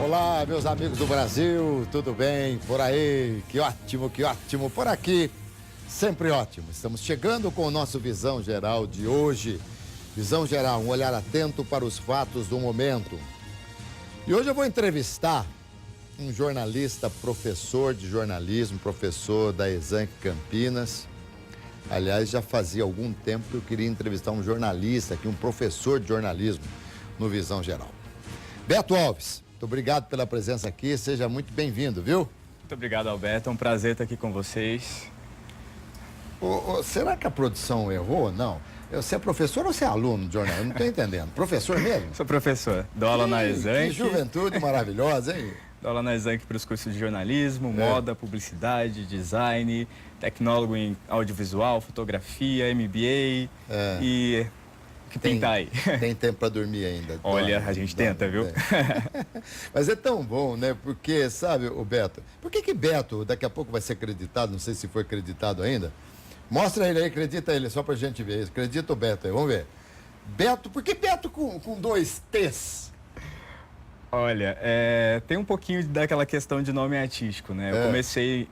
Olá, meus amigos do Brasil, tudo bem? Por aí? Que ótimo, por aqui, sempre ótimo. Estamos chegando com o nosso Visão Geral de hoje. Visão Geral, um olhar atento para os fatos do momento. E hoje eu vou entrevistar um jornalista, professor de jornalismo, professor da Exanc Campinas. Aliás, já fazia algum tempo que eu queria entrevistar um jornalista aqui, um professor de jornalismo no Visão Geral. Beto Alves, muito obrigado pela presença aqui, seja muito bem-vindo, viu? Muito obrigado, Alberto, é um prazer estar aqui com vocês. Será que a produção errou ou não? Você é professor ou você é aluno de jornalismo? Não estou entendendo. Professor mesmo? Sou professor, dou aula na Exanc. Que juventude maravilhosa, hein? Dou aula na Exanc para os cursos de jornalismo, moda, publicidade, design, tecnólogo em audiovisual, fotografia, MBA e o que pintar aí. Tem tempo para dormir ainda. Olha, a gente tenta, viu? Mas é tão bom, né? Porque, sabe, o Beto, por que Beto daqui a pouco vai ser acreditado, não sei se foi acreditado ainda. Mostra ele aí, acredita ele, só pra gente ver isso. Acredita o Beto aí, vamos ver. Beto, por que Beto com dois T's? Olha, tem um pouquinho daquela questão de nome artístico, né? Eu comecei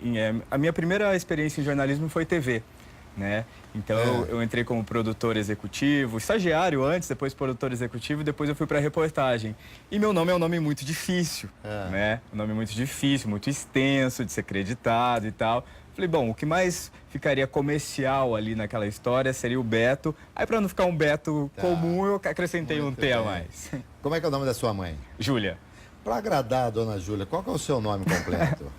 a minha primeira experiência em jornalismo foi TV, né? Então eu entrei como produtor executivo, estagiário antes, depois produtor executivo, depois eu fui para reportagem. E meu nome é um nome muito difícil, né? Um nome muito difícil, muito extenso de ser acreditado e tal. Falei, bom, o que mais ficaria comercial ali naquela história seria o Beto. Aí, para não ficar um Beto comum, eu acrescentei um T a mais. Como é que é o nome da sua mãe? Júlia. Para agradar a dona Júlia, qual que é o seu nome completo?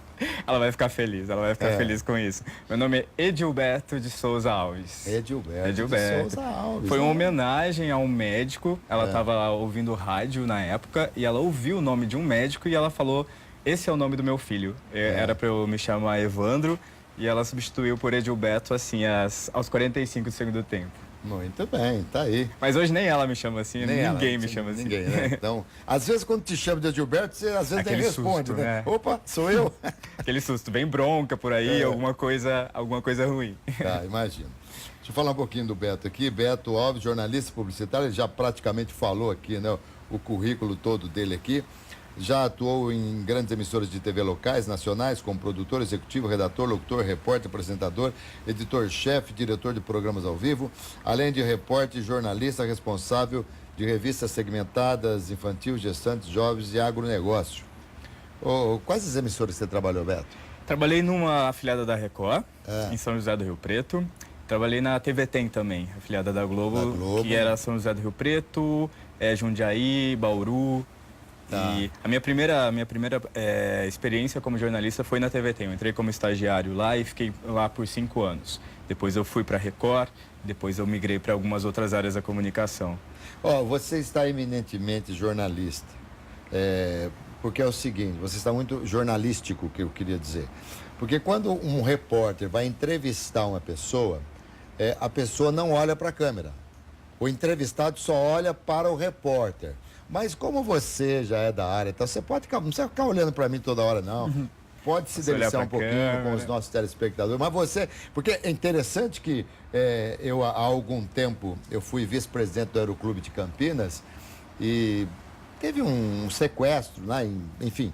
Ela vai ficar feliz, feliz com isso. Meu nome é Edilberto de Souza Alves. Edilberto de Souza Alves. Foi uma homenagem a um médico. Ela estava ouvindo rádio na época e ela ouviu o nome de um médico e ela falou, esse é o nome do meu filho. Era para eu me chamar Evandro. E ela substituiu por Edilberto, assim, aos 45 do segundo tempo. Muito bem, tá aí. Mas hoje nem ela me chama assim, ninguém me chama assim. Ninguém, né? Então, às vezes quando te chama de Edilberto, você às vezes nem responde, susto, né? Opa, sou eu? Aquele susto, bem bronca por aí, alguma coisa ruim. Tá, imagino. Deixa eu falar um pouquinho do Beto aqui. Beto Alves, jornalista publicitário, ele já praticamente falou aqui, né? O currículo todo dele aqui. Já atuou em grandes emissoras de TV locais, nacionais, como produtor, executivo, redator, locutor, repórter, apresentador, editor-chefe, diretor de programas ao vivo, além de repórter e jornalista responsável de revistas segmentadas, infantil, gestantes, jovens e agronegócio. Quais as emissoras você trabalhou, Beto? Trabalhei numa afiliada da Record, em São José do Rio Preto. Trabalhei na TV Tem também, afiliada da Globo, que era São José do Rio Preto, Jundiaí, Bauru. E a minha primeira experiência como jornalista foi na TV Tem. Eu entrei como estagiário lá e fiquei lá por 5 anos. Depois eu fui para a Record, depois eu migrei para algumas outras áreas da comunicação. Você está eminentemente jornalista, porque é o seguinte, você está muito jornalístico, que eu queria dizer. Porque quando um repórter vai entrevistar uma pessoa, a pessoa não olha para a câmera. O entrevistado só olha para o repórter. Mas como você já é da área, então você pode não precisa ficar olhando para mim toda hora, não. Pode se deliciar um pouquinho com os nossos telespectadores. Mas você, porque é interessante que eu há algum tempo eu fui vice-presidente do Aeroclube de Campinas e teve um sequestro lá, enfim.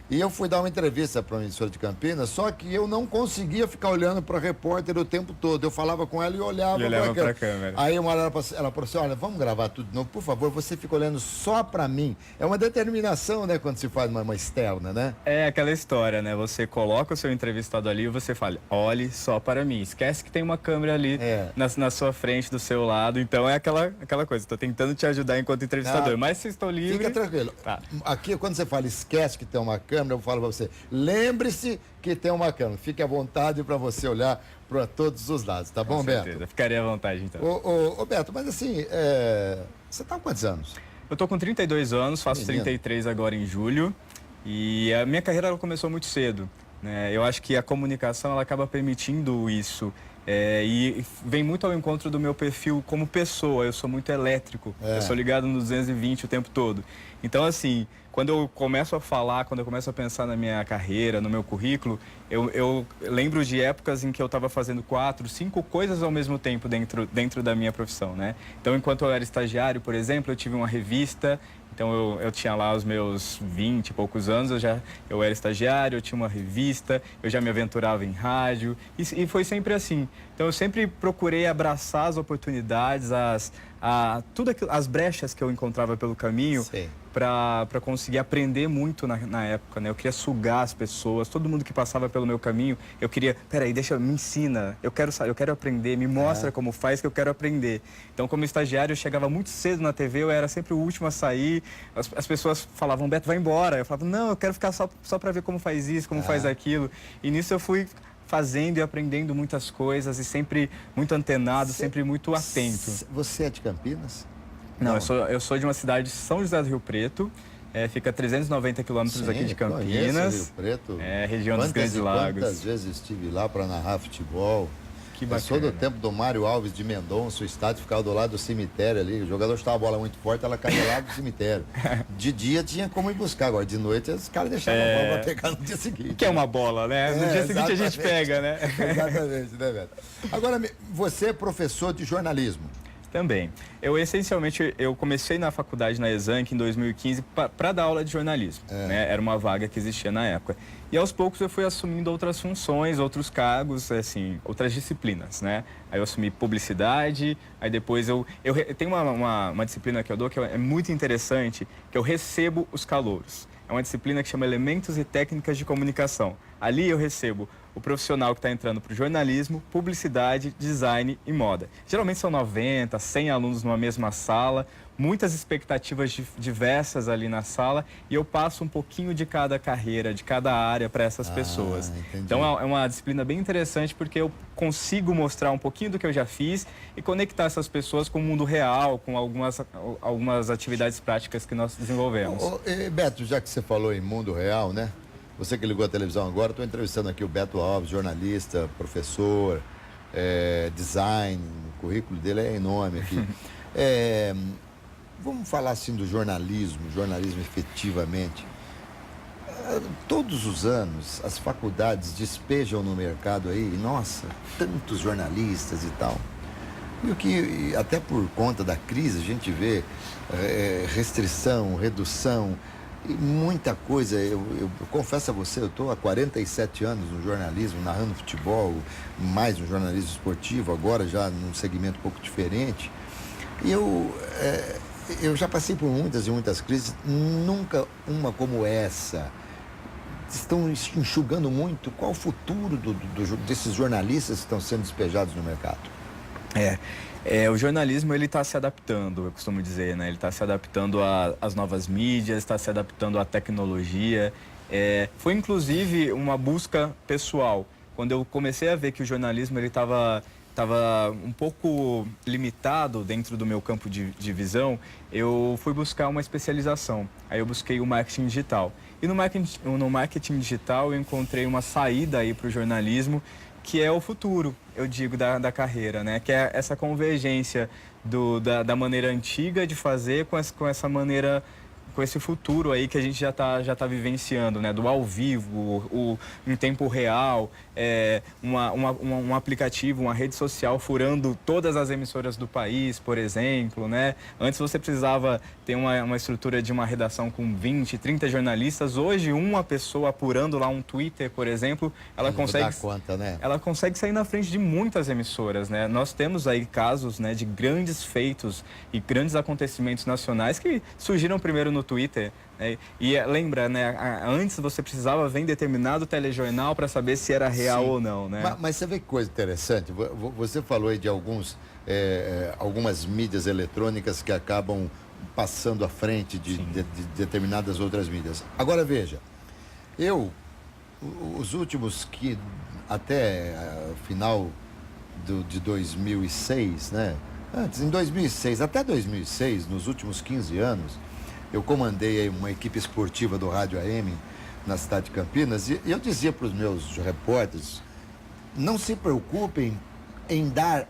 E eu fui dar uma entrevista para uma emissora de Campinas, só que eu não conseguia ficar olhando para a repórter o tempo todo. Eu falava com ela e olhava para a câmera. Aí uma hora ela falou assim, olha, vamos gravar tudo de novo, por favor, você fica olhando só para mim. É uma determinação, né, quando se faz uma externa, né? É aquela história, né? Você coloca o seu entrevistado ali e você fala, olhe só para mim. Esquece que tem uma câmera ali na sua frente, do seu lado. Então é aquela coisa, estou tentando te ajudar enquanto entrevistador, mas se estou livre... Fica tranquilo. Aqui, quando você fala, esquece que tem uma câmera, eu falo para você, lembre-se que tem uma câmera, fique à vontade para você olhar para todos os lados, tá bom, Beto? Com certeza, ficaria à vontade então. Ô Beto, mas assim, você tá com quantos anos? Eu tô com 32 anos, faço 33 agora em julho e a minha carreira ela começou muito cedo, né? Eu acho que a comunicação ela acaba permitindo isso. E vem muito ao encontro do meu perfil como pessoa. Eu sou muito elétrico, eu sou ligado no 220 o tempo todo. Então, assim, quando eu começo a falar, quando eu começo a pensar na minha carreira, no meu currículo, eu lembro de épocas em que eu estava fazendo 4, 5 coisas ao mesmo tempo dentro da minha profissão, né? Então, enquanto eu era estagiário, por exemplo, eu tive uma revista Então eu tinha lá os meus 20 e poucos anos, eu era estagiário, eu tinha uma revista, eu já me aventurava em rádio e foi sempre assim. Então eu sempre procurei abraçar as oportunidades, as brechas que eu encontrava pelo caminho para conseguir aprender muito na época, né? Eu queria sugar as pessoas, todo mundo que passava pelo meu caminho, eu queria, peraí, me ensina, eu quero aprender, me mostra como faz que eu quero aprender. Então, como estagiário, eu chegava muito cedo na TV, eu era sempre o último a sair, as pessoas falavam, Beto, vai embora. Eu falava, não, eu quero ficar só para ver como faz isso, como faz aquilo. E nisso eu fui fazendo e aprendendo muitas coisas e sempre muito antenado, sempre muito atento. Você é de Campinas? Não, eu sou de uma cidade de São José do Rio Preto, fica a 390 quilômetros aqui de Campinas. Rio Preto. Região dos Grandes Lagos. Quantas vezes estive lá para narrar futebol. Que bacana. Eu sou do tempo do Mário Alves de Mendonça, o estádio ficava do lado do cemitério ali. O jogador estava a bola muito forte, ela caía lá do cemitério. De dia tinha como ir buscar, agora de noite os caras deixavam a bola para pegar no dia seguinte. Que é uma bola, né? No dia seguinte a gente pega, né? Exatamente, né, Beto? Agora, você é professor de jornalismo. Também. Eu comecei na faculdade na Exanc em 2015 para dar aula de jornalismo. Né? Era uma vaga que existia na época. E aos poucos eu fui assumindo outras funções, outros cargos, assim, outras disciplinas, né? Aí eu assumi publicidade, aí depois eu tenho uma disciplina que eu dou que é muito interessante, que eu recebo os calouros. É uma disciplina que chama Elementos e Técnicas de Comunicação. Ali eu recebo o profissional que está entrando para o jornalismo, publicidade, design e moda. Geralmente são 90, 100 alunos numa mesma sala, muitas expectativas diversas ali na sala e eu passo um pouquinho de cada carreira, de cada área para essas pessoas. Entendi. Então é uma disciplina bem interessante porque eu consigo mostrar um pouquinho do que eu já fiz e conectar essas pessoas com o mundo real, com algumas atividades práticas que nós desenvolvemos. Beto, já que você falou em mundo real, né? Você que ligou a televisão agora, estou entrevistando aqui o Beto Alves, jornalista, professor, design, o currículo dele é enorme aqui. Vamos falar assim do jornalismo efetivamente. Todos os anos as faculdades despejam no mercado aí, nossa, tantos jornalistas e tal. E o que, até por conta da crise, a gente vê restrição, redução, e muita coisa. Eu confesso a você, eu estou há 47 anos no jornalismo, narrando futebol, mais no jornalismo esportivo, agora já num segmento um pouco diferente. E eu já passei por muitas e muitas crises, nunca uma como essa. Estão enxugando muito. Qual o futuro desses jornalistas que estão sendo despejados no mercado? O jornalismo ele está se adaptando, eu costumo dizer, né? Ele está se adaptando às novas mídias, está se adaptando à tecnologia. Foi inclusive uma busca pessoal. Quando eu comecei a ver que o jornalismo ele estava um pouco limitado dentro do meu campo de visão, eu fui buscar uma especialização. Aí eu busquei o marketing digital. E no marketing digital eu encontrei uma saída aí para o jornalismo, que é o futuro, eu digo, da carreira, né? Que é essa convergência da maneira antiga de fazer com essa maneira, com esse futuro aí que a gente já tá vivenciando, né? Do ao vivo, em tempo real, um aplicativo, uma rede social furando todas as emissoras do país, por exemplo, né? Antes você precisava ter uma estrutura de uma redação com 20, 30 jornalistas. Hoje, uma pessoa apurando lá um Twitter, por exemplo, ela consegue... dar conta, né? Ela consegue sair na frente de muitas emissoras, né? Nós temos aí casos, né, de grandes feitos e grandes acontecimentos nacionais que surgiram primeiro no Twitter. E lembra, né? Antes você precisava ver em determinado telejornal para saber se era real ou não, né? Mas você vê que coisa interessante. Você falou aí de algumas mídias eletrônicas que acabam passando à frente de determinadas outras mídias. Agora veja, os últimos que até final de 2006, né? Em 2006, até 2006, nos últimos 15 anos, eu comandei aí uma equipe esportiva do Rádio AM na cidade de Campinas e eu dizia para os meus repórteres, não se preocupem em dar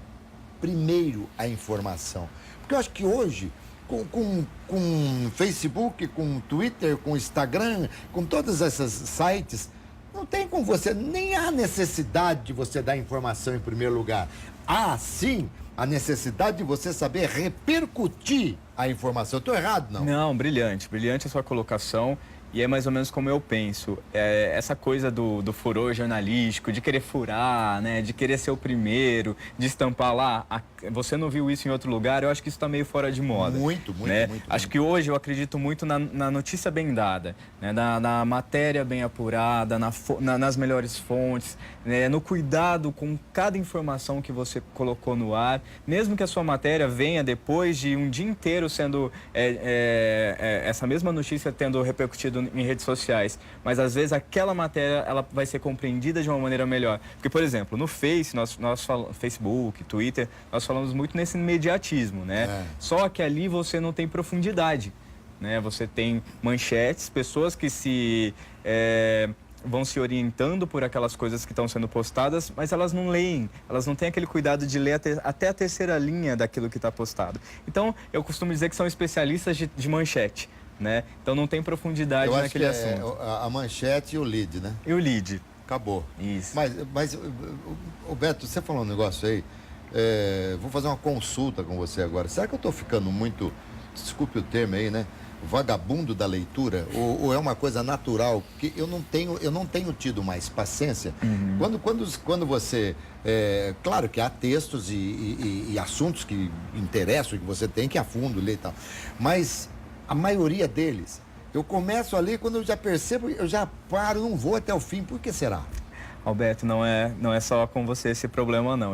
primeiro a informação. Porque eu acho que hoje, com Facebook, com Twitter, com Instagram, com todos esses sites, não tem com você, nem há necessidade de você dar informação em primeiro lugar. Há, sim, a necessidade de você saber repercutir a informação. Eu estou errado, não? Não, brilhante. Brilhante a sua colocação. E é mais ou menos como eu penso. Essa coisa do furor jornalístico, de querer furar, né? De querer ser o primeiro, de estampar lá. Você não viu isso em outro lugar? Eu acho que isso está meio fora de moda. Muito, né? muito. Acho que hoje eu acredito muito na notícia bem dada, né? Na matéria bem apurada, nas melhores fontes, né? No cuidado com cada informação que você colocou no ar. Mesmo que a sua matéria venha depois de um dia inteiro sendo essa mesma notícia tendo repercutido em redes sociais, mas às vezes aquela matéria ela vai ser compreendida de uma maneira melhor. Porque, por exemplo, no Facebook, Twitter, nós falamos muito nesse imediatismo, né? Só que ali você não tem profundidade, né? Você tem manchetes, pessoas que vão se orientando por aquelas coisas que estão sendo postadas, mas elas não leem, elas não têm aquele cuidado de ler até a terceira linha daquilo que está postado. Então, eu costumo dizer que são especialistas de manchete, né? Então não tem profundidade naquele assunto. A manchete e o lead, né? E o lead. Acabou. Isso. Mas Beto, você falou um negócio aí, vou fazer uma consulta com você agora. Será que eu estou ficando muito, desculpe o termo aí, né? Vagabundo da leitura? Ou é uma coisa natural? Que eu não tenho tido mais paciência. Quando você... claro que há textos e assuntos que interessam, que você tem que ir a fundo ler e tal. Mas a maioria deles, eu começo a ler, quando eu já percebo, eu já paro, não vou até o fim. Por que será? Alberto, não é só com você esse problema, não.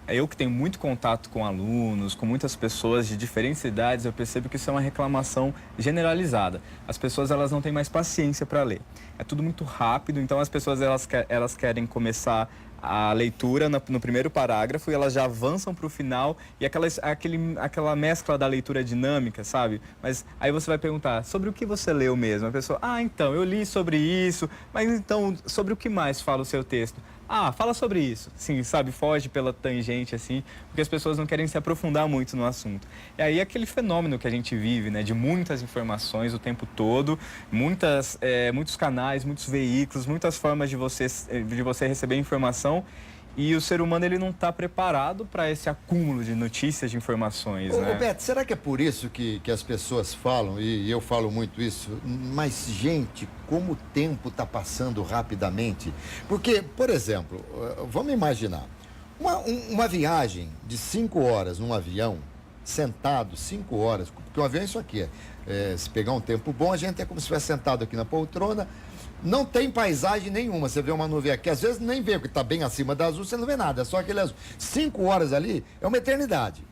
Eu que tenho muito contato com alunos, com muitas pessoas de diferentes idades, eu percebo que isso é uma reclamação generalizada. As pessoas, elas não têm mais paciência para ler. É tudo muito rápido, então as pessoas, elas querem começar a leitura no primeiro parágrafo e elas já avançam para o final e aquela mescla da leitura dinâmica, sabe? Mas aí você vai perguntar, sobre o que você leu mesmo? A pessoa, então, eu li sobre isso, mas então, sobre o que mais fala o seu texto? Fala sobre isso. Sim, sabe, foge pela tangente, assim, porque as pessoas não querem se aprofundar muito no assunto. E aí aquele fenômeno que a gente vive, né, de muitas informações o tempo todo, muitos canais, muitos veículos, muitas formas de você receber informação, e o ser humano, ele não está preparado para esse acúmulo de notícias, de informações, né? Beto, será que é por isso que as pessoas falam, e eu falo muito isso, mas, gente, como o tempo está passando rapidamente? Porque, por exemplo, vamos imaginar, uma viagem de 5 horas num avião, sentado 5 horas, porque o avião é isso aqui, se pegar um tempo bom, a gente é como se estivesse sentado aqui na poltrona. Não tem paisagem nenhuma, você vê uma nuvem aqui, às vezes nem vê, porque está bem acima da azul, você não vê nada, é só aquele azul. 5 horas ali é uma eternidade.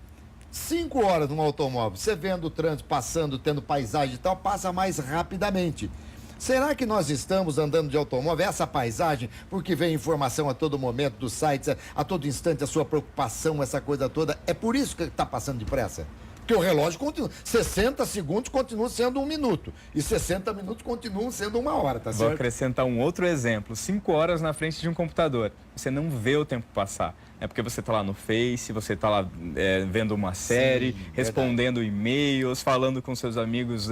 5 horas num automóvel, você vendo o trânsito passando, tendo paisagem e tal, passa mais rapidamente. Será que nós estamos andando de automóvel, essa paisagem, porque vem informação a todo momento dos sites, a todo instante, a sua preocupação, essa coisa toda, é por isso que está passando depressa? Porque o relógio continua. 60 segundos continua sendo 1 minuto. E 60 minutos continuam sendo 1 hora, tá certo? Vou acrescentar um outro exemplo. 5 horas na frente de um computador. Você não vê o tempo passar. É porque você está lá no Face, você está lá vendo uma série, respondendo e-mails, falando com seus amigos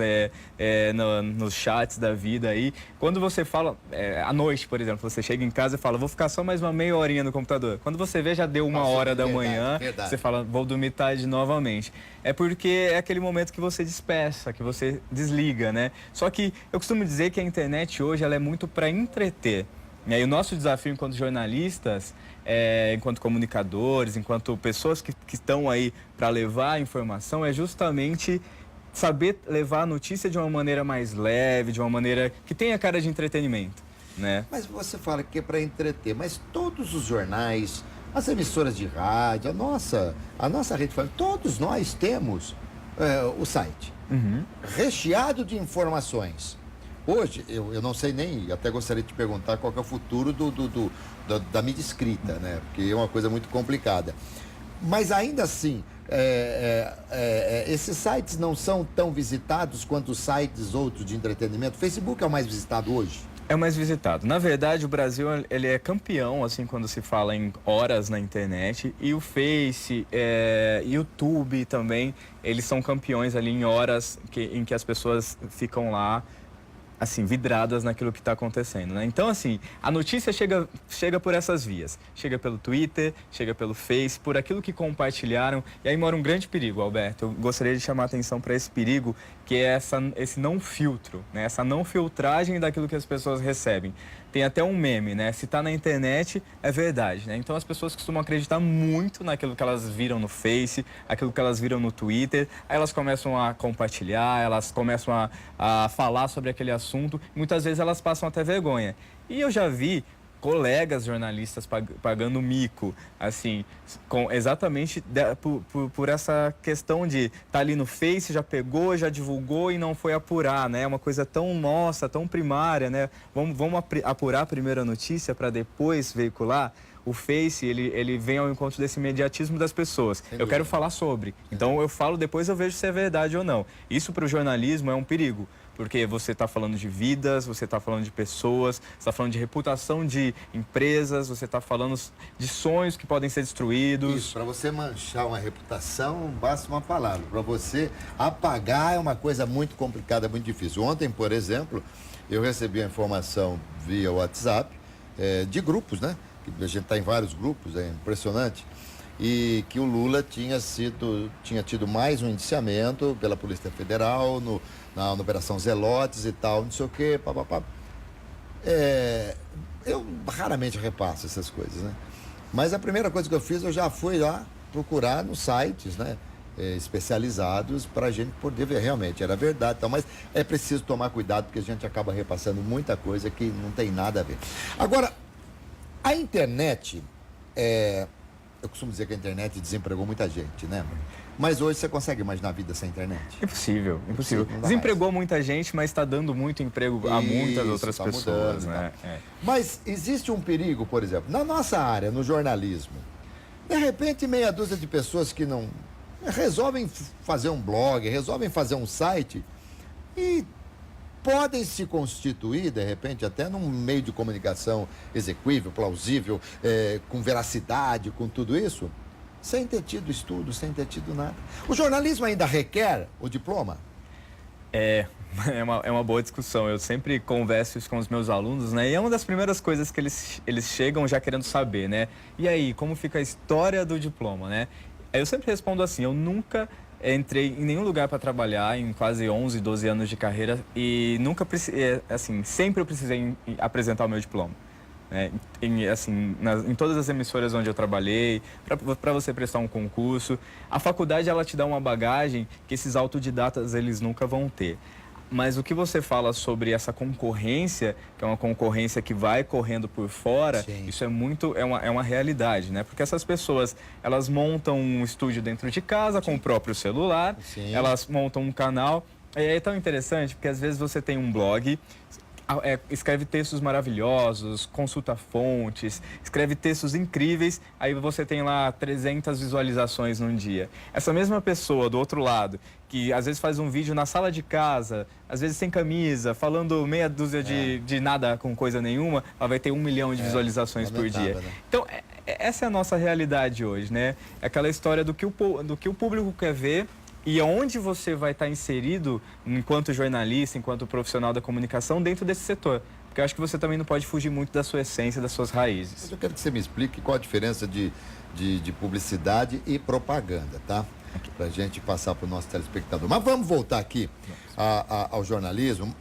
nos chats da vida aí. Quando você fala, à noite, por exemplo, você chega em casa e fala, vou ficar só mais uma meia horinha no computador. Quando você vê, já deu 1 hora da manhã, você fala, vou dormir tarde novamente. É porque é aquele momento que você dispersa, que você desliga, né? Só que eu costumo dizer que a internet hoje ela é muito para entreter. E o nosso desafio enquanto jornalistas, enquanto comunicadores, enquanto pessoas que estão aí para levar a informação, é justamente saber levar a notícia de uma maneira mais leve, de uma maneira que tenha cara de entretenimento, né? Mas você fala que é para entreter, mas todos os jornais, as emissoras de rádio, a nossa rede, todos nós temos o site recheado de informações. Hoje, eu não sei nem, até gostaria de te perguntar qual que é o futuro da mídia escrita, né? Porque é uma coisa muito complicada. Mas ainda assim, esses sites não são tão visitados quanto os sites outros de entretenimento. O Facebook é o mais visitado hoje? É o mais visitado. Na verdade, o Brasil ele é campeão, assim, quando se fala em horas na internet. E o Face, YouTube também, eles são campeões ali em horas em que as pessoas ficam lá assim, vidradas naquilo que está acontecendo, né? Então, assim, a notícia chega por essas vias. Chega pelo Twitter, chega pelo Face, por aquilo que compartilharam. E aí mora um grande perigo, Alberto. Eu gostaria de chamar a atenção para esse perigo, que é esse não filtro, né? Essa não filtragem daquilo que as pessoas recebem. Tem até um meme, né? Se tá na internet, é verdade, né? Então as pessoas costumam acreditar muito naquilo que elas viram no Face, aquilo que elas viram no Twitter. Aí elas começam a compartilhar, elas começam a falar sobre aquele assunto. Muitas vezes elas passam até vergonha. E eu já vi colegas jornalistas pagando mico, assim, exatamente por essa questão de estar ali no Face, já pegou, já divulgou e não foi apurar, né? É uma coisa tão nossa, tão primária, né? Vamos apurar a primeira notícia para depois veicular. O Face, ele vem ao encontro desse imediatismo das pessoas. Eu quero falar sobre. Então eu falo, depois eu vejo se é verdade ou não. Isso para o jornalismo é um perigo. Porque você está falando de vidas, você está falando de pessoas, você está falando de reputação de empresas, você está falando de sonhos que podem ser destruídos. Isso, para você manchar uma reputação, basta uma palavra. Para você apagar é uma coisa muito complicada, muito difícil. Ontem, por exemplo, eu recebi a informação via WhatsApp de grupos, né? A gente está em vários grupos, é impressionante. E que o Lula tinha tido mais um indiciamento pela Polícia Federal na Operação Zelotes e tal, não sei o quê, papapá. Eu raramente repasso essas coisas, né? Mas a primeira coisa que eu fiz, eu já fui lá procurar nos sites, né? Especializados para a gente poder ver realmente, era verdade, então, mas é preciso tomar cuidado porque a gente acaba repassando muita coisa que não tem nada a ver. Agora, a internet, eu costumo dizer que a internet desempregou muita gente, né? Mas hoje você consegue imaginar a vida sem internet? Impossível, impossível. Desempregou muita gente, mas está dando muito emprego a muitas outras pessoas, mudando, né? Mas existe um perigo, por exemplo, na nossa área, no jornalismo. De repente, meia dúzia de pessoas que não resolvem fazer um blog, resolvem fazer um site e podem se constituir, de repente, até num meio de comunicação exequível, plausível, com veracidade, com tudo isso, sem ter tido estudo, sem ter tido nada. O jornalismo ainda requer o diploma? É uma boa discussão. Eu sempre converso isso com os meus alunos, né? E é uma das primeiras coisas que eles chegam já querendo saber, né? E aí, como fica a história do diploma, né? Eu sempre respondo assim, eu nunca entrei em nenhum lugar para trabalhar em quase 11, 12 anos de carreira e nunca, assim, sempre eu precisei apresentar o meu diploma. Em todas as emissoras onde eu trabalhei, para você prestar um concurso. A faculdade, ela te dá uma bagagem que esses autodidatas, eles nunca vão ter. Mas o que você fala sobre essa concorrência, que é uma concorrência que vai correndo por fora, sim, isso é uma realidade, né? Porque essas pessoas, elas montam um estúdio dentro de casa, sim, com o próprio celular, sim, elas montam um canal. E é tão interessante, porque às vezes você tem um blog, escreve textos maravilhosos, consulta fontes, escreve textos incríveis, aí você tem lá 300 visualizações num dia. Essa mesma pessoa do outro lado, que às vezes faz um vídeo na sala de casa, às vezes sem camisa, falando meia dúzia de nada com coisa nenhuma, ela vai ter 1 milhão de visualizações por dia. Né? Então, essa é a nossa realidade hoje, né? É aquela história do que o público quer ver. E onde você vai estar inserido enquanto jornalista, enquanto profissional da comunicação dentro desse setor. Porque eu acho que você também não pode fugir muito da sua essência, das suas raízes. Mas eu quero que você me explique qual a diferença de publicidade e propaganda, tá? Para a gente passar para o nosso telespectador. Mas vamos voltar aqui ao jornalismo.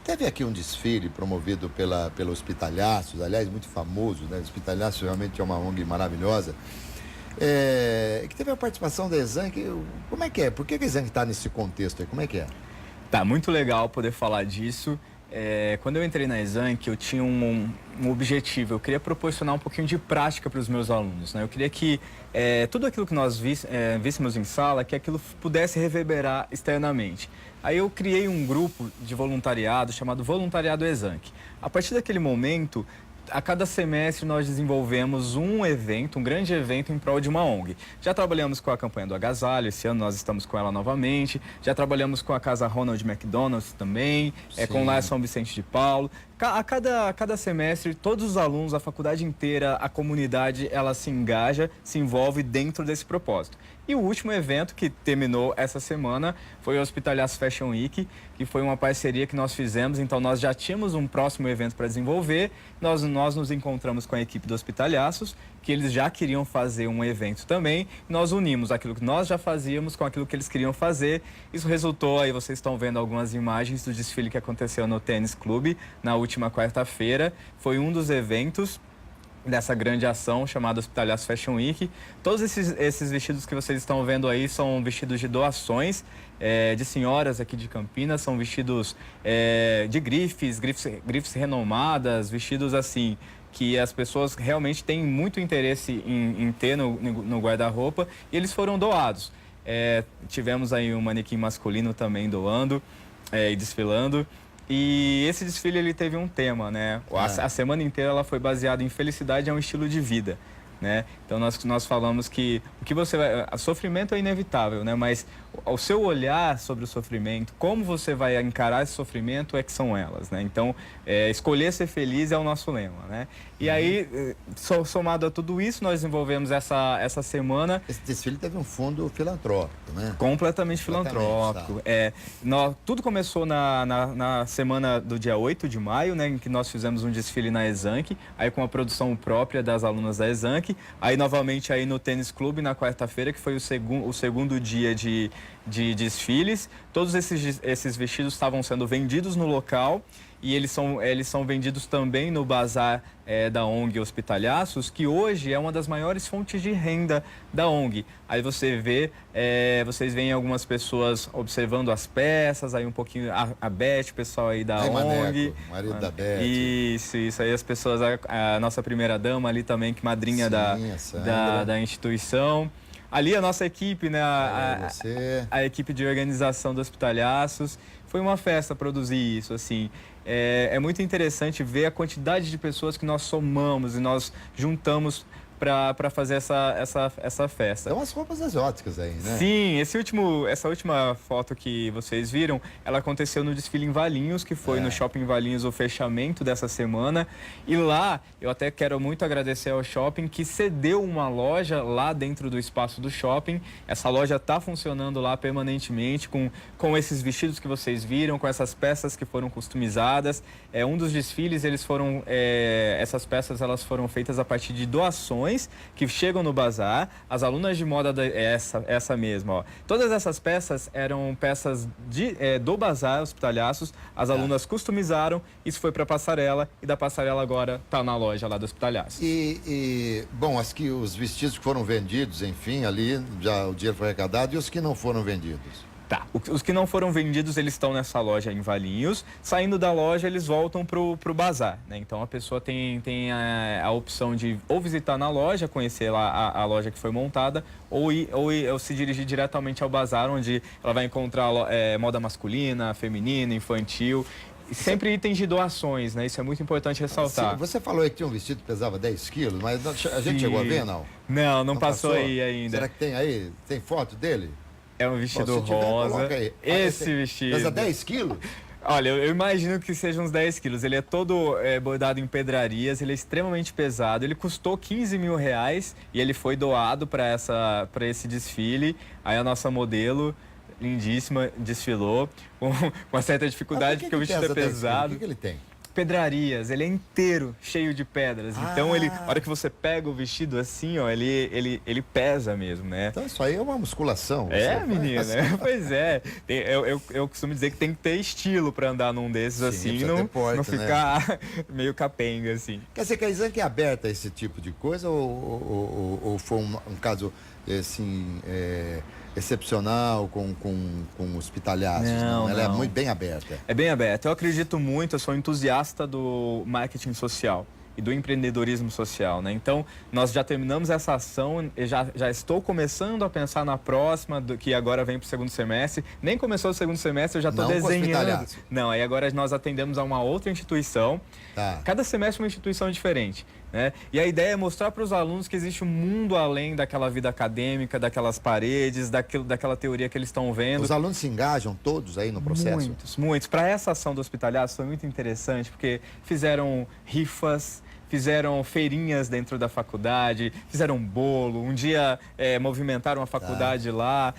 Teve aqui um desfile promovido pela Hospitalhaços, aliás, muito famoso, né? Hospitalhaços realmente é uma ONG maravilhosa. Que teve a participação da Exanc. Como é que é? Por que a Exanc está nesse contexto aí? Como é que é? Tá, muito legal poder falar disso. Quando eu entrei na Exanc, eu tinha um objetivo. Eu queria proporcionar um pouquinho de prática para os meus alunos, né? Eu queria que tudo aquilo que nós víssemos em sala, que aquilo pudesse reverberar externamente. Aí eu criei um grupo de voluntariado chamado Voluntariado Exanc. A partir daquele momento, a cada semestre nós desenvolvemos um evento, um grande evento em prol de uma ONG. Já trabalhamos com a campanha do agasalho, esse ano nós estamos com ela novamente. Já trabalhamos com a Casa Ronald McDonald também, com o Lar São Vicente de Paulo. A cada semestre, todos os alunos, a faculdade inteira, a comunidade, ela se engaja, se envolve dentro desse propósito. E o último evento que terminou essa semana foi o Hospitalhaço Fashion Week, que foi uma parceria que nós fizemos. Então, nós já tínhamos um próximo evento para desenvolver. Nós nos encontramos com a equipe do Hospitalhaços, que eles já queriam fazer um evento também. Nós unimos aquilo que nós já fazíamos com aquilo que eles queriam fazer. Isso resultou, aí vocês estão vendo algumas imagens do desfile que aconteceu no Tênis Clube na última quarta-feira. Foi um dos eventos dessa grande ação chamada Hospitalhaço Fashion Week. Todos esses vestidos que vocês estão vendo aí são vestidos de doações de senhoras aqui de Campinas, são vestidos de grifes renomadas, vestidos assim que as pessoas realmente têm muito interesse em ter no guarda-roupa, e eles foram doados. Tivemos aí um manequim masculino também doando e desfilando. E esse desfile ele teve um tema, né? A semana inteira ela foi baseada em felicidade é um estilo de vida, né? Então nós falamos que o que você vai, sofrimento é inevitável, né? Mas o seu olhar sobre o sofrimento, como você vai encarar esse sofrimento é que são elas, né? Então escolher ser feliz é o nosso lema, né? E aí, somado a tudo isso, nós desenvolvemos essa semana. Esse desfile teve um fundo filantrópico, né? Completamente filantrópico. Tá. Tudo começou na semana do dia 8 de maio, né? Em que nós fizemos um desfile na Exanc, aí com a produção própria das alunas da Exanc. Aí, novamente, aí no Tênis Clube, na quarta-feira, que foi o segundo dia de desfiles. Todos esses vestidos estavam sendo vendidos no local. E eles são vendidos também no bazar da ONG Hospitalhaços, que hoje é uma das maiores fontes de renda da ONG. Aí você vê, vocês veem algumas pessoas observando as peças, aí um pouquinho a Beth, o pessoal aí da ONG. Maneco, marido da Beth. Isso. Aí as pessoas, a nossa primeira dama ali também, que madrinha da instituição. Ali a nossa equipe, né, a equipe de organização do Hospitalhaços. Foi uma festa produzir isso, assim. É muito interessante ver a quantidade de pessoas que nós somamos e nós juntamos para fazer essa festa. Tem umas roupas exóticas aí, né? Sim, essa última foto que vocês viram, ela aconteceu no desfile em Valinhos, que foi no Shopping Valinhos o fechamento dessa semana. E lá, eu até quero muito agradecer ao shopping que cedeu uma loja lá dentro do espaço do shopping. Essa loja está funcionando lá permanentemente com esses vestidos que vocês viram, com essas peças que foram customizadas. Um dos desfiles, essas peças elas foram feitas a partir de doações que chegam no bazar. As alunas de moda, essa mesma, ó. Todas essas peças eram peças do bazar Hospitalhaços. As alunas customizaram, isso foi para a passarela, e da passarela agora está na loja lá do Hospitalhaços. Bom, os vestidos que foram vendidos, enfim, ali já o dinheiro foi arrecadado, e os que não foram vendidos? Tá, os que não foram vendidos, eles estão nessa loja em Valinhos. Saindo da loja, eles voltam pro bazar, né? Então a pessoa tem a opção de ou visitar na loja, conhecer lá a loja que foi montada, ou se dirigir diretamente ao bazar, onde ela vai encontrar moda masculina, feminina, infantil. E sempre itens de doações, né? Isso é muito importante ressaltar. Sim, você falou aí que tinha um vestido que pesava 10 quilos, mas a gente chegou a ver, não? Não passou aí ainda. Será que tem aí? Tem foto dele? É um vestido rosa. Esse vestido. Pesa 10 quilos? Olha, eu imagino que seja uns 10 quilos. Ele é todo bordado em pedrarias, ele é extremamente pesado. Ele custou R$15 mil e ele foi doado para esse desfile. Aí a nossa modelo, lindíssima, desfilou com uma certa dificuldade, porque o vestido é pesado. O que ele tem? Pedrarias, ele é inteiro cheio de pedras. Então, a hora que você pega o vestido assim, ó, ele pesa mesmo, né? Então, isso aí é uma musculação. Menina, pois é. Eu costumo dizer que tem que ter estilo para andar num desses. Sim, assim, não ficar meio capenga, assim. Quer dizer que a Exanc é aberta a esse tipo de coisa ou foi um caso, assim, excepcional com Hospitalhaços? Não. Ela é muito bem aberta. É bem aberta. Eu acredito muito, eu sou entusiasta do marketing social e do empreendedorismo social, né? Então, nós já terminamos essa ação, já estou começando a pensar na próxima, que agora vem para o segundo semestre. Nem começou o segundo semestre, eu já estou desenhando. Não, aí agora nós atendemos a uma outra instituição. Tá. Cada semestre uma instituição diferente. né? E a ideia é mostrar para os alunos que existe um mundo além daquela vida acadêmica, daquelas paredes, daquela teoria que eles estão vendo. Os alunos se engajam todos aí no processo? Muitos, muitos. Para essa ação do Hospitaliados foi muito interessante, porque fizeram rifas, fizeram feirinhas dentro da faculdade, fizeram bolo, um dia movimentaram a faculdade lá,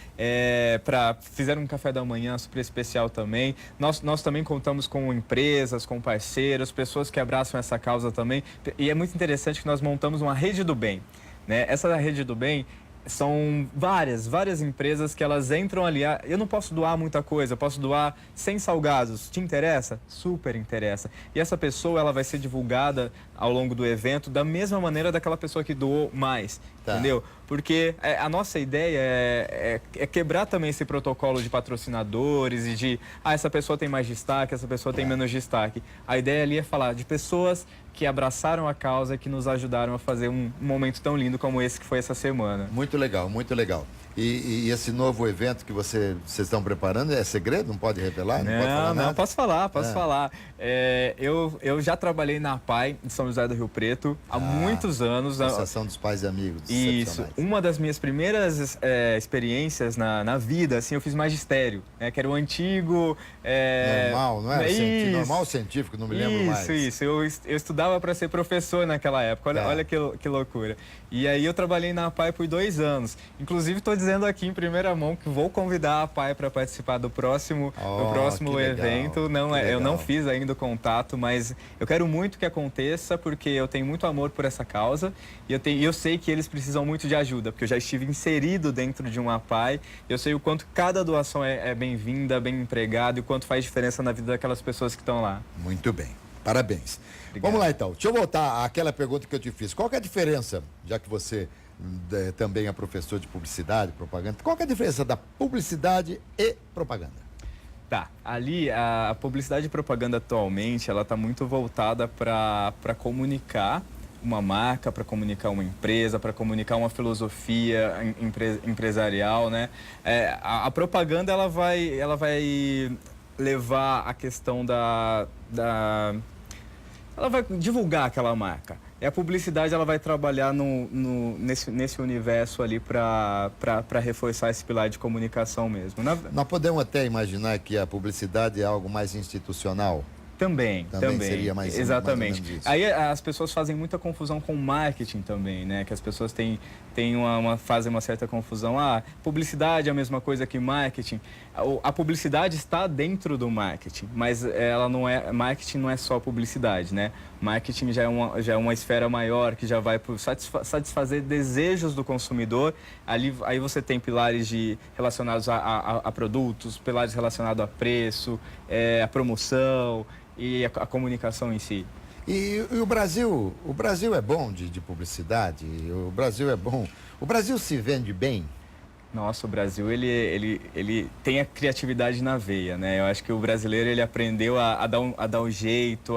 fizeram um café da manhã super especial também. Nós também contamos com empresas, com parceiros, pessoas que abraçam essa causa também. E é muito interessante que nós montamos uma rede do bem, né? Essa rede do bem são várias empresas que elas entram ali. Eu não posso doar muita coisa, eu posso doar 100 salgados. Te interessa? Super interessa. E essa pessoa, ela vai ser divulgada ao longo do evento da mesma maneira daquela pessoa que doou mais, entendeu? Porque a nossa ideia é quebrar também esse protocolo de patrocinadores e de, essa pessoa tem mais destaque, essa pessoa tem menos destaque. A ideia ali é falar de pessoas que abraçaram a causa e que nos ajudaram a fazer um momento tão lindo como esse que foi essa semana. Muito legal, muito legal. E esse novo evento que vocês estão preparando é segredo? Não pode revelar? Não pode falar nada? Não, posso falar. Eu já trabalhei na APAE de São José do Rio Preto há muitos anos. Associação dos Pais e Amigos. Isso. Uma das minhas primeiras experiências na vida, assim, eu fiz magistério, que era o antigo... Normal, não é? Normal científico, não me lembro mais. Isso. Eu estudava para ser professor naquela época. Olha que loucura. E aí eu trabalhei na APAE por 2 anos. Inclusive, estou dizendo aqui em primeira mão que vou convidar a APAE para participar do próximo evento. Eu não fiz ainda o contato, mas eu quero muito que aconteça, porque eu tenho muito amor por essa causa e eu sei que eles precisam muito de ajuda, porque eu já estive inserido dentro de uma APAE. Eu sei o quanto cada doação é bem-vinda, bem empregada e o quanto faz diferença na vida daquelas pessoas que estão lá. Muito bem. Parabéns. Obrigado. Vamos lá, então. Deixa eu voltar àquela pergunta que eu te fiz. Qual que é a diferença, já que você também é professor de publicidade, propaganda, qual que é a diferença da publicidade e propaganda? Tá, ali a publicidade e propaganda atualmente, ela está muito voltada para comunicar uma marca, para comunicar uma empresa, para comunicar uma filosofia empresarial, né? A propaganda, ela vai levar a questão ela vai divulgar aquela marca. E a publicidade, ela vai trabalhar nesse universo ali para reforçar esse pilar de comunicação mesmo. Nós podemos até imaginar que a publicidade é algo mais institucional? Também. Seria mais exatamente. Mais ou menos isso. Aí as pessoas fazem muita confusão com marketing também, né? Que as pessoas fazem uma certa confusão. Publicidade é a mesma coisa que marketing. A publicidade está dentro do marketing, mas marketing não é só publicidade, né? Marketing já é uma esfera maior, que já vai por satisfazer desejos do consumidor. Aí você tem pilares relacionados a produtos, pilares relacionados a preço, a promoção e a comunicação em si. E o Brasil é bom de publicidade? O Brasil é bom? O Brasil se vende bem? Nossa, o Brasil, ele tem a criatividade na veia, né? Eu acho que o brasileiro, ele aprendeu a dar um jeito,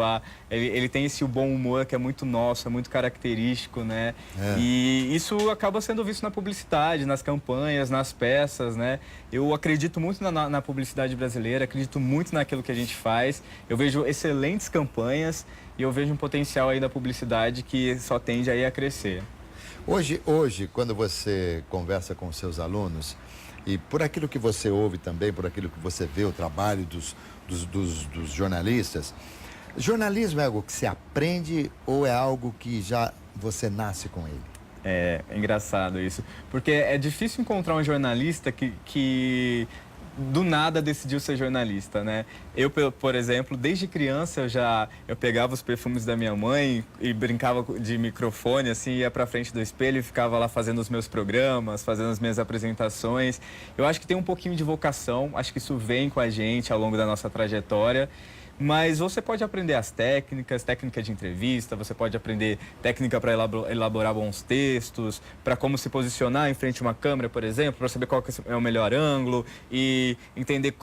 ele tem esse bom humor que é muito nosso, é muito característico, né? E isso acaba sendo visto na publicidade, nas campanhas, nas peças, né? Eu acredito muito na publicidade brasileira, acredito muito naquilo que a gente faz. Eu vejo excelentes campanhas e eu vejo um potencial aí da publicidade que só tende aí a crescer. Hoje, quando você conversa com seus alunos, e por aquilo que você ouve também, por aquilo que você vê, o trabalho dos jornalistas, jornalismo é algo que se aprende ou é algo que já você nasce com ele? É engraçado isso, porque é difícil encontrar um jornalista que do nada decidiu ser jornalista, né? Eu, por exemplo, desde criança eu pegava os perfumes da minha mãe e brincava de microfone, assim, ia pra frente do espelho e ficava lá fazendo os meus programas, fazendo as minhas apresentações. Eu acho que tem um pouquinho de vocação, acho que isso vem com a gente ao longo da nossa trajetória. Mas você pode aprender as técnica de entrevista, você pode aprender técnica para elaborar bons textos, para como se posicionar em frente a uma câmera, por exemplo, para saber qual que é o melhor ângulo e entender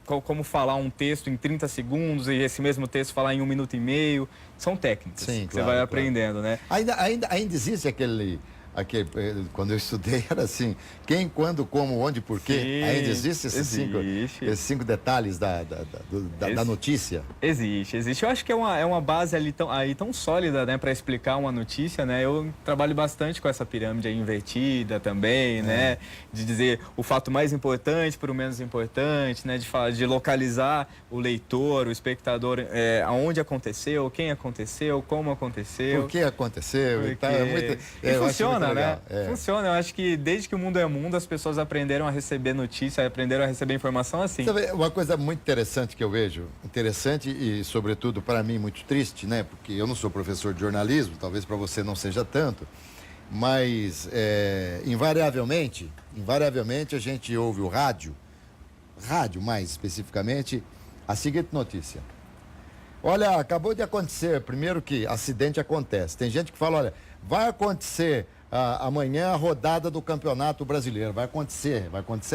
como falar um texto em 30 segundos e esse mesmo texto falar em 1 minuto e meio. São técnicas que você vai aprendendo, né? Ainda existe aqui, quando eu estudei, era assim, quem, quando, como, onde, por quê. Sim, Ainda existem esses 5 detalhes da notícia? Existe. Eu acho que é uma base ali tão sólida, né, para explicar uma notícia, né? Eu trabalho bastante com essa pirâmide aí invertida também, né? De dizer o fato mais importante para o menos importante, né? De localizar o leitor, o espectador, aonde aconteceu, quem aconteceu, como aconteceu. Por que aconteceu? Porque... Tá, E funciona, né? É. Funciona. Eu acho que desde que o mundo é mundo, as pessoas aprenderam a receber notícia, aprenderam a receber informação assim. Sabe, uma coisa muito interessante que eu vejo, interessante e, sobretudo, para mim, muito triste, né? Porque eu não sou professor de jornalismo, talvez para você não seja tanto, mas, invariavelmente, a gente ouve o rádio mais especificamente, a seguinte notícia. Olha, acabou de acontecer, primeiro que acidente acontece. Tem gente que fala, olha, vai acontecer amanhã a rodada do Campeonato Brasileiro. Vai acontecer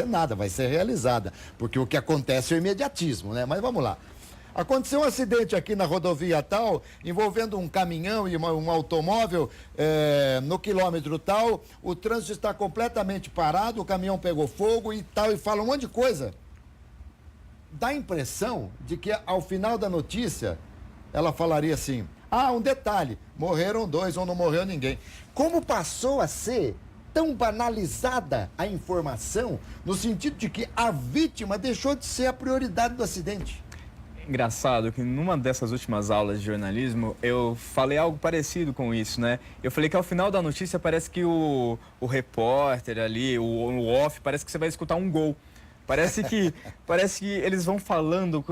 nada, vai ser realizada. Porque o que acontece é o imediatismo, né? Mas vamos lá. Aconteceu um acidente aqui na rodovia tal, envolvendo um caminhão e um automóvel no quilômetro tal. O trânsito está completamente parado, o caminhão pegou fogo e tal, e fala um monte de coisa. Dá a impressão de que ao final da notícia ela falaria assim, um detalhe, morreram 2 ou não morreu ninguém. Como passou a ser tão banalizada a informação, no sentido de que a vítima deixou de ser a prioridade do acidente? Engraçado que numa dessas últimas aulas de jornalismo eu falei algo parecido com isso, né? Eu falei que ao final da notícia parece que o repórter ali, o off, parece que você vai escutar um gol. Parece que eles vão falando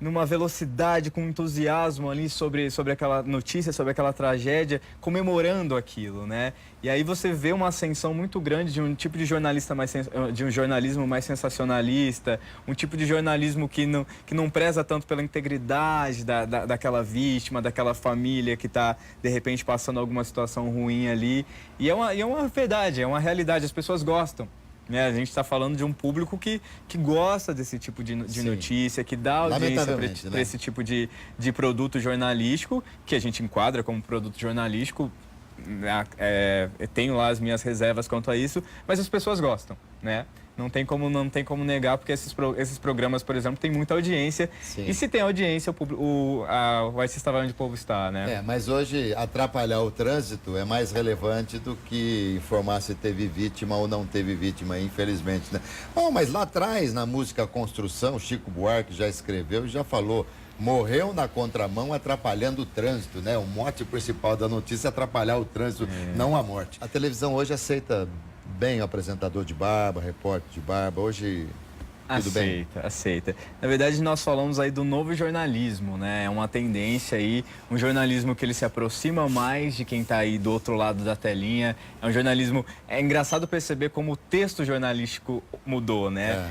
numa velocidade, com entusiasmo ali sobre aquela notícia, sobre aquela tragédia, comemorando aquilo, né? E aí você vê uma ascensão muito grande de um tipo de de um jornalismo mais sensacionalista, um tipo de jornalismo que não preza tanto pela integridade daquela vítima, daquela família que está, de repente, passando alguma situação ruim ali. E é uma verdade, é uma realidade, as pessoas gostam. A gente está falando de um público que gosta desse tipo de notícia, que dá audiência para esse tipo de produto jornalístico, que a gente enquadra como produto jornalístico. Tenho lá as minhas reservas quanto a isso, mas as pessoas gostam, né? Não tem como negar, porque esses programas, por exemplo, têm muita audiência. Sim. E se tem audiência, o artista vai onde o povo está, né? Mas hoje atrapalhar o trânsito é mais relevante do que informar se teve vítima ou não teve vítima, infelizmente, né? Mas lá atrás, na música Construção, Chico Buarque já escreveu e já falou, morreu na contramão atrapalhando o trânsito, né? O mote principal da notícia é atrapalhar o trânsito, não a morte. A televisão hoje aceita bem o apresentador de barba, repórter de barba, hoje tudo bem? Aceita. Na verdade, nós falamos aí do novo jornalismo, né? É uma tendência aí, um jornalismo que ele se aproxima mais de quem está aí do outro lado da telinha. É um jornalismo... É engraçado perceber como o texto jornalístico mudou, né?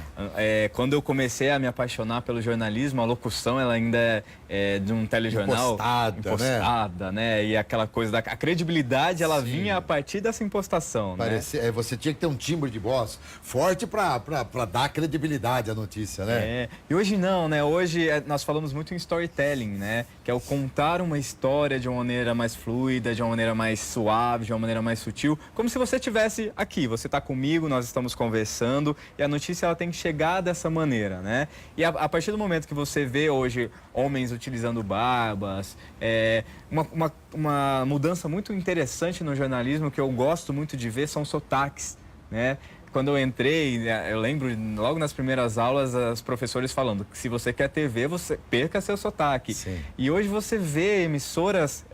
Quando eu comecei a me apaixonar pelo jornalismo, a locução, ela ainda é de um telejornal... Impostada, né? E aquela coisa a credibilidade, ela vinha a partir dessa impostação, né? Você tinha que ter um timbre de voz forte para dar credibilidade à notícia, né? E hoje não, né? Hoje nós falamos muito em storytelling, né? Que é o contar uma história de uma maneira mais fluida, de uma maneira mais suave, de uma maneira mais sutil, como se você estivesse aqui, você está comigo, nós estamos conversando, e a notícia ela tem que chegar dessa maneira, né? E a partir do momento que você vê hoje homens utilizando barbas, uma mudança muito interessante no jornalismo que eu gosto muito de ver são sotaques, né? Quando eu entrei, eu lembro, logo nas primeiras aulas, os professores falando que se você quer TV, você perca seu sotaque. Sim. E hoje você vê emissoras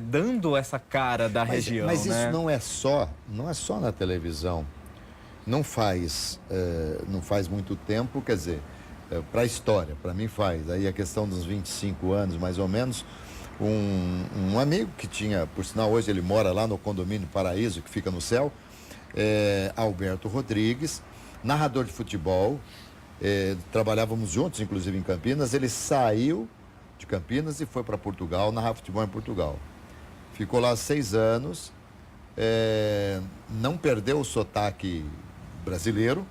dando essa cara da região, mas né? Isso não é só na televisão. Não faz muito tempo, quer dizer, para a história, para mim faz. Aí a questão dos 25 anos, mais ou menos, um amigo que tinha, por sinal, hoje ele mora lá no condomínio Paraíso, que fica no céu, Alberto Rodrigues, narrador de futebol, trabalhávamos juntos, inclusive em Campinas. Ele saiu de Campinas e foi para Portugal, narrar futebol em Portugal. Ficou lá 6 anos, não perdeu o sotaque brasileiro,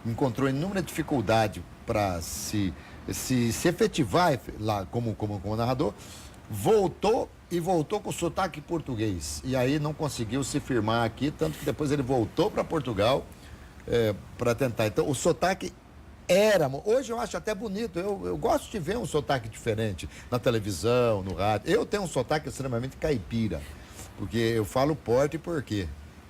encontrou inúmera dificuldade para se efetivar lá como narrador. voltou com sotaque português. E aí não conseguiu se firmar aqui, tanto que depois ele voltou para Portugal para tentar. Então, o sotaque hoje eu acho até bonito, eu gosto de ver um sotaque diferente na televisão, no rádio. Eu tenho um sotaque extremamente caipira, porque eu falo porte e porquê.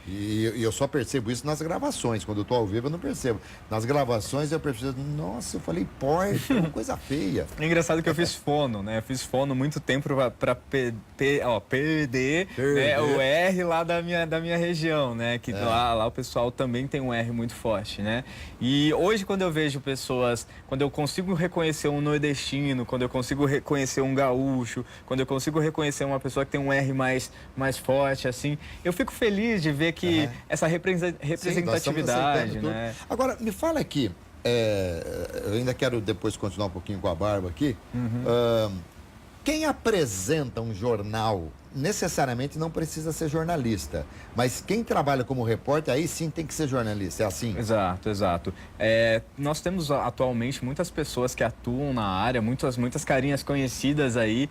E eu só percebo isso nas gravações. Quando eu tô ao vivo, eu não percebo. Nas gravações, eu percebo, nossa, eu falei porte, uma coisa feia. É engraçado que eu fiz fono, né? Eu fiz fono muito tempo para perder né? O R lá da minha região, né? Que lá o pessoal também tem um R muito forte, né? E hoje, quando eu vejo pessoas, quando eu consigo reconhecer um nordestino, quando eu consigo reconhecer um gaúcho, quando eu consigo reconhecer uma pessoa que tem um R mais forte, assim, eu fico feliz de ver que essa representatividade, sim, né? Agora, me fala aqui, eu ainda quero depois continuar um pouquinho com a Barba aqui. Quem apresenta um jornal necessariamente não precisa ser jornalista, mas quem trabalha como repórter, aí sim tem que ser jornalista, é assim? Exato. Nós temos atualmente muitas pessoas que atuam na área, muitas carinhas conhecidas aí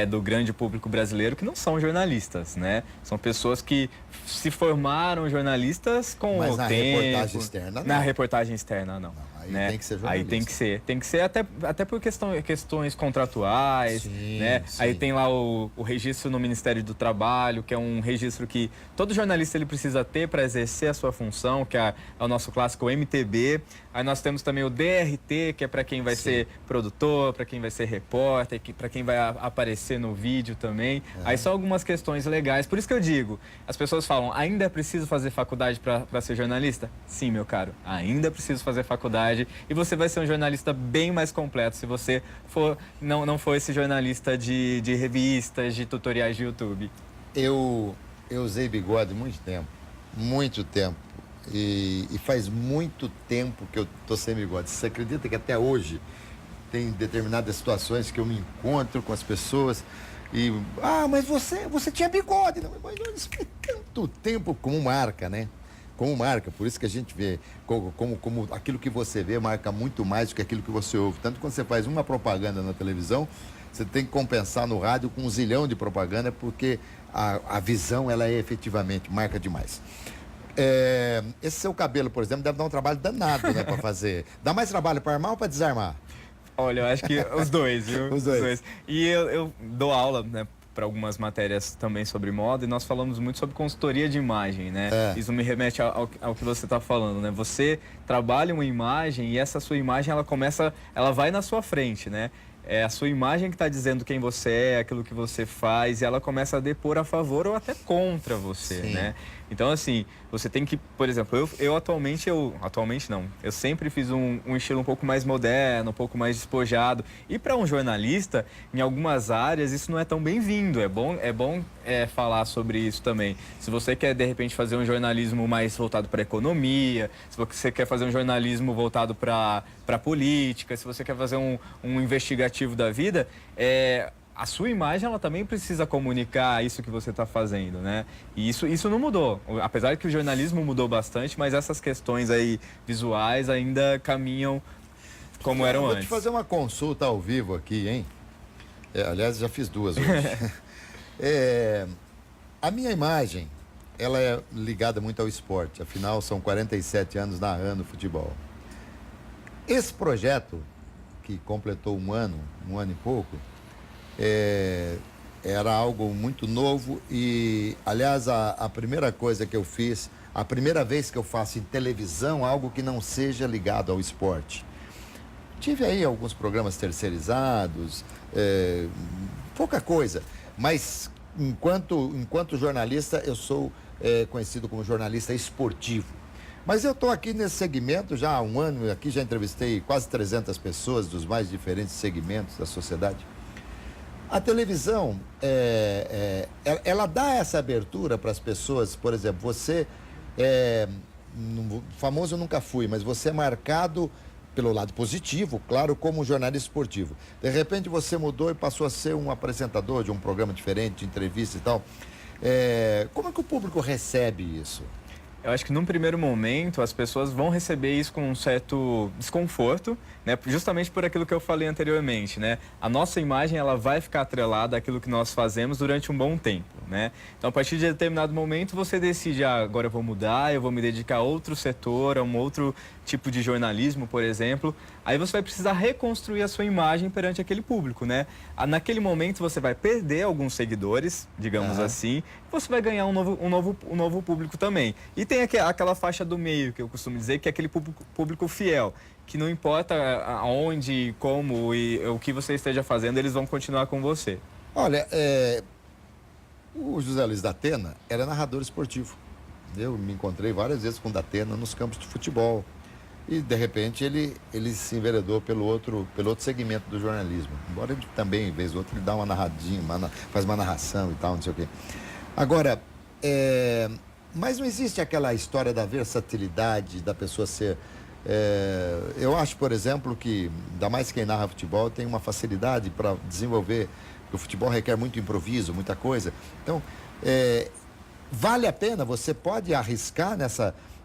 do grande público brasileiro que não são jornalistas, né? São pessoas que se formaram jornalistas com mas o na tempo. Reportagem externa, não. Na reportagem externa, não. Aí né? tem que ser jornalista. Aí tem que ser até por questões contratuais, sim, né? Sim. Aí tem lá o registro no Ministério do Trabalho, que é um registro que todo jornalista ele precisa ter para exercer a sua função, que é o nosso clássico MTB. Aí nós temos também o DRT, que é para quem vai ser produtor, para quem vai ser repórter, para quem vai aparecer no vídeo também. Aí são algumas questões legais. Por isso que eu digo, as pessoas falam, ainda é preciso fazer faculdade para ser jornalista? Sim, meu caro, ainda é preciso fazer faculdade e você vai ser um jornalista bem mais completo se você não for esse jornalista de revistas, de tutoriais de YouTube. Eu usei bigode muito tempo. E faz muito tempo que eu tô sem bigode. Você acredita que até hoje tem determinadas situações que eu me encontro com as pessoas e... mas você tinha bigode. Não, mas eu esperei tanto tempo como marca, né? Como marca, por isso que a gente vê, como aquilo que você vê marca muito mais do que aquilo que você ouve. Tanto quando você faz uma propaganda na televisão, você tem que compensar no rádio com 1 zilhão de propaganda, porque a visão, ela efetivamente marca demais. Esse seu cabelo, por exemplo, deve dar um trabalho danado, né, para fazer. Dá mais trabalho para armar ou para desarmar? Olha, eu acho que os dois, viu? Os dois. E eu dou aula, né, para algumas matérias também sobre moda e nós falamos muito sobre consultoria de imagem, né? Isso me remete ao que você está falando, né? Você trabalha uma imagem e essa sua imagem, ela vai na sua frente, né? É a sua imagem que está dizendo quem você é, aquilo que você faz, e ela começa a depor a favor ou até contra você, Sim. né? Então, assim, você tem que, por exemplo, atualmente não, eu sempre fiz um estilo um pouco mais moderno, um pouco mais despojado. E para um jornalista, em algumas áreas, isso não é tão bem-vindo. É bom falar sobre isso também. Se você quer, de repente, fazer um jornalismo mais voltado para a economia, se você quer fazer um jornalismo voltado para política, se você quer fazer um investigativo da vida, a sua imagem, ela também precisa comunicar isso que você está fazendo, né? E isso não mudou. Apesar de que o jornalismo mudou bastante, mas essas questões aí visuais ainda caminham como eram antes. Vou te fazer uma consulta ao vivo aqui, hein? Aliás, já fiz 2 hoje. A minha imagem, ela é ligada muito ao esporte. Afinal, são 47 anos narrando futebol. Esse projeto, que completou um ano e pouco, era algo muito novo e, aliás, a primeira coisa que eu fiz, a primeira vez que eu faço em televisão, algo que não seja ligado ao esporte. Tive aí alguns programas terceirizados, pouca coisa, mas enquanto jornalista, eu sou conhecido como jornalista esportivo. Mas eu estou aqui nesse segmento já há um ano, aqui já entrevistei quase 300 pessoas dos mais diferentes segmentos da sociedade. A televisão, ela dá essa abertura para as pessoas. Por exemplo, você, famoso eu nunca fui, mas você é marcado pelo lado positivo, claro, como jornalista esportivo. De repente você mudou e passou a ser um apresentador de um programa diferente, de entrevista e tal. Como é que o público recebe isso? Eu acho que num primeiro momento as pessoas vão receber isso com um certo desconforto, né? Justamente por aquilo que eu falei anteriormente, né? A nossa imagem ela vai ficar atrelada àquilo que nós fazemos durante um bom tempo, né? Então a partir de determinado momento você decide, agora eu vou mudar, eu vou me dedicar a outro setor, a um outro tipo de jornalismo, por exemplo. Aí você vai precisar reconstruir a sua imagem perante aquele público, né? Naquele momento você vai perder alguns seguidores, digamos assim, você vai ganhar um novo público também. E tem aquela faixa do meio, que eu costumo dizer, que é aquele público fiel, que não importa aonde, como e o que você esteja fazendo, eles vão continuar com você. Olha, o José Luiz Datena era narrador esportivo. Eu me encontrei várias vezes com o Datena nos campos de futebol. E, de repente, ele se enveredou pelo outro segmento do jornalismo. Embora ele também, vez ou outra, ele dá uma narradinha, faz uma narração e tal, não sei o quê. Agora, mas não existe aquela história da versatilidade, da pessoa ser... eu acho, por exemplo, que, ainda mais quem narra futebol, tem uma facilidade para desenvolver, porque o futebol requer muito improviso, muita coisa. Então, vale a pena, você pode arriscar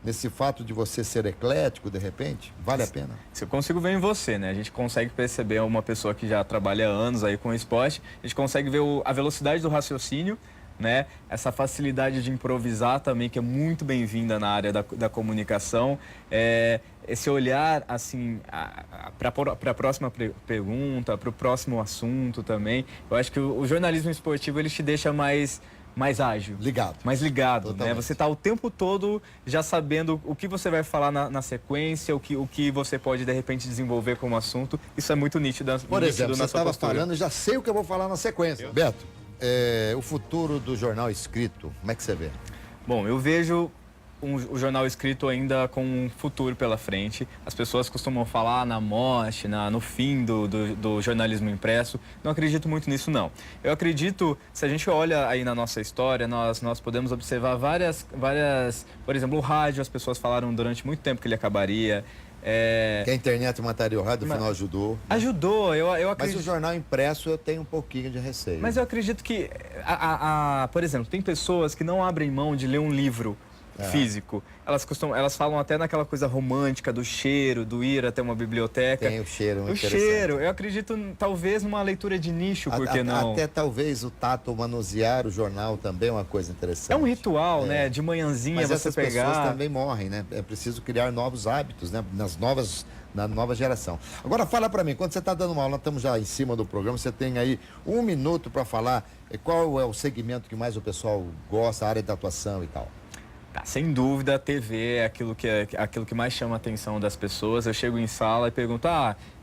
nesse fato de você ser eclético, de repente? Vale a pena? Eu consigo ver em você, né? A gente consegue perceber uma pessoa que já trabalha há anos aí com o esporte, a gente consegue ver a velocidade do raciocínio, né? Essa facilidade de improvisar também, que é muito bem-vinda na área da comunicação. Esse olhar, assim, para a próxima pergunta, para o próximo assunto também. Eu acho que o jornalismo esportivo, ele te deixa mais ágil. Mais ligado, né? Você está o tempo todo já sabendo o que você vai falar na sequência, o que você pode, de repente, desenvolver como assunto. Isso é muito nítido. Por exemplo, você estava falando, já sei o que eu vou falar na sequência. Beto, o futuro do jornal escrito, como é que você vê? Bom, eu vejo o jornal escrito ainda com um futuro pela frente. As pessoas costumam falar na morte, no fim do jornalismo impresso. Não acredito muito nisso, não. Eu acredito, se a gente olha aí na nossa história, nós podemos observar várias... Por exemplo, o rádio, as pessoas falaram durante muito tempo que ele acabaria. Que a internet mataria o rádio, no final ajudou. Ajudou, eu acredito. Mas o jornal impresso eu tenho um pouquinho de receio. Mas eu acredito que, por exemplo, tem pessoas que não abrem mão de ler um livro físico. Elas falam até naquela coisa romântica do cheiro, do ir até uma biblioteca. Tem o cheiro, muito interessante. O cheiro, eu acredito talvez numa leitura de nicho, por que não? Até talvez o tato, manusear o jornal também é uma coisa interessante. É um ritual, né? De manhãzinha mas você essas pegar. pessoas também morrem, né? É preciso criar novos hábitos, né? Na nova geração. Agora fala para mim, quando você está dando uma aula, estamos já em cima do programa, você tem aí 1 minuto para falar qual é o segmento que mais o pessoal gosta, a área de atuação e tal. Sem dúvida, a TV é aquilo que mais chama a atenção das pessoas. Eu chego em sala e pergunto,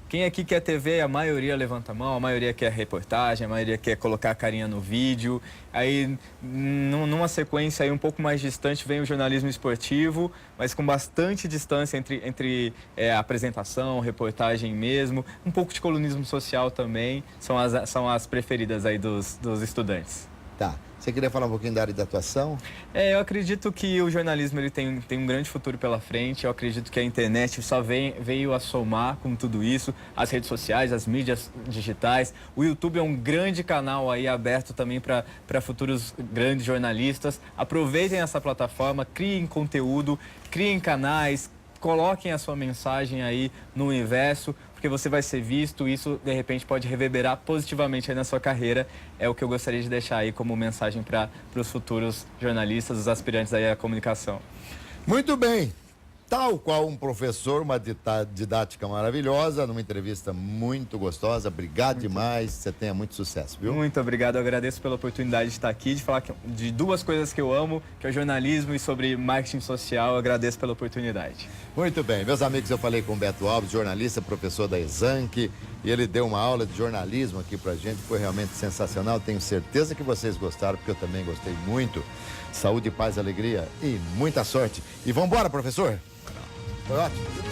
quem aqui quer TV? A maioria levanta a mão, a maioria quer reportagem, a maioria quer colocar a carinha no vídeo. Aí, numa sequência aí um pouco mais distante, vem o jornalismo esportivo, mas com bastante distância entre apresentação, reportagem mesmo. Um pouco de colunismo social também, são as preferidas aí dos estudantes. Tá. Você queria falar um pouquinho da área de atuação? Eu acredito que o jornalismo ele tem um grande futuro pela frente. Eu acredito que a internet só veio a somar com tudo isso. As redes sociais, as mídias digitais. O YouTube é um grande canal aí aberto também para futuros grandes jornalistas. Aproveitem essa plataforma, criem conteúdo, criem canais, coloquem a sua mensagem aí no universo, porque você vai ser visto, isso de repente pode reverberar positivamente aí na sua carreira. É o que eu gostaria de deixar aí como mensagem para os futuros jornalistas, os aspirantes aí à comunicação. Muito bem. Tal qual um professor, uma didática maravilhosa, numa entrevista muito gostosa. Obrigado demais, você tenha muito sucesso, viu? Muito obrigado, eu agradeço pela oportunidade de estar aqui, de falar de 2 coisas que eu amo, que é o jornalismo e sobre marketing social. Eu agradeço pela oportunidade. Muito bem, meus amigos, eu falei com o Beto Alves, jornalista, professor da Exanc, e ele deu uma aula de jornalismo aqui pra gente, foi realmente sensacional. Tenho certeza que vocês gostaram, porque eu também gostei muito. Saúde, paz, alegria e muita sorte. E vamos embora, professor? Foi ótimo.